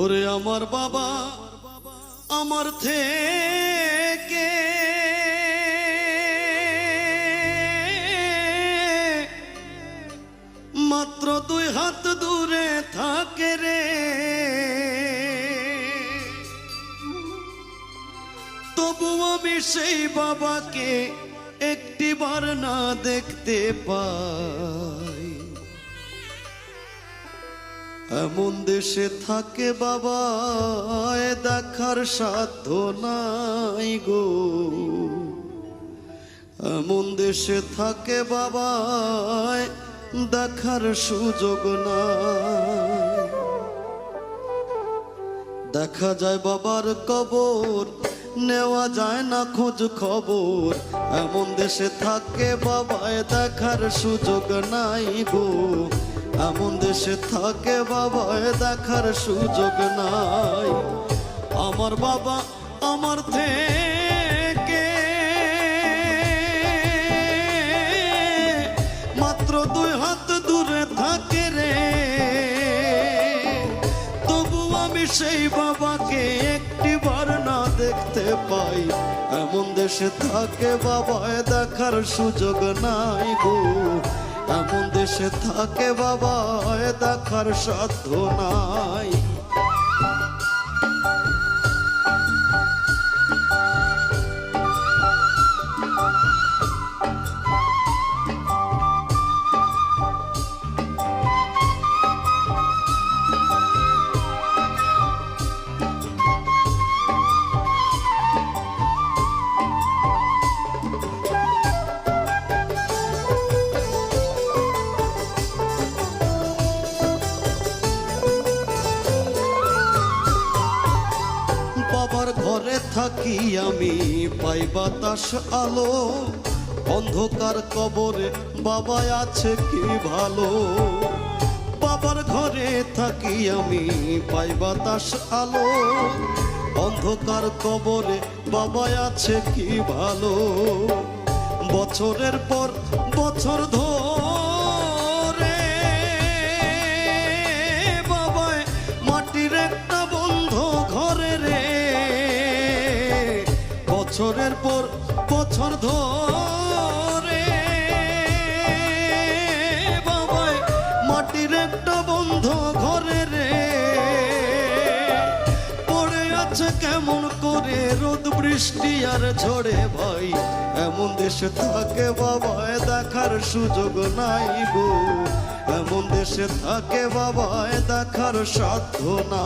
ওরে আমার বাবা আমার থেকে মাত্র 2 হাত দূরে থাকে রে, তবু আমি সেই বাবাকে একটিবার না দেখতে পাই। এমন দেশে থাকে বাবা দেখার সাধ্য নাই গো, এমন দেশে থাকে বাবা দেখার সুযোগ নাই। দেখা যায় বাবার কবর, নেওয়া যায় না খোঁজ খবর, এমন দেশে থাকে বাবায় দেখার সুযোগ নাই গো, এমন দেশে থাকে বাবায় দেখার সুযোগ নাই। আমার বাবা আমার থেকে মাত্র 2 হাত দূরে থাকে রে, তবু আমি সেই বাবাকে একটিবার না দেখতে পাই। এমন দেশে থাকে বাবায় দেখার সুযোগ নাই গো, এমন দেশে থাকে বাবায় দেখার সাধ্য নাই। বাবার ঘরে থাকি আমি পাই বাতাস আলো, অন্ধকার কবরে বাবা আছে কি ভালো। বাবার ঘরে থাকি আমি পাই বাতাস আলো, অন্ধকার কবরে বাবা আছে কি ভালো। বছরের পর বছর ধরে বাবায় মাটির একটা বন্ধ ঘরে রে, বছরের পর বছর ধরে বাবায় মাটির একটা বন্ধ ঘরে রে, পড়ে আছে কেমন করে রোদ বৃষ্টি আর ঝড়ে ভাই। এমন দেশে থাকে বাবায় দেখার সুযোগ নাই গো, এমন দেশে থাকে বাবায় দেখার সাধ্য না।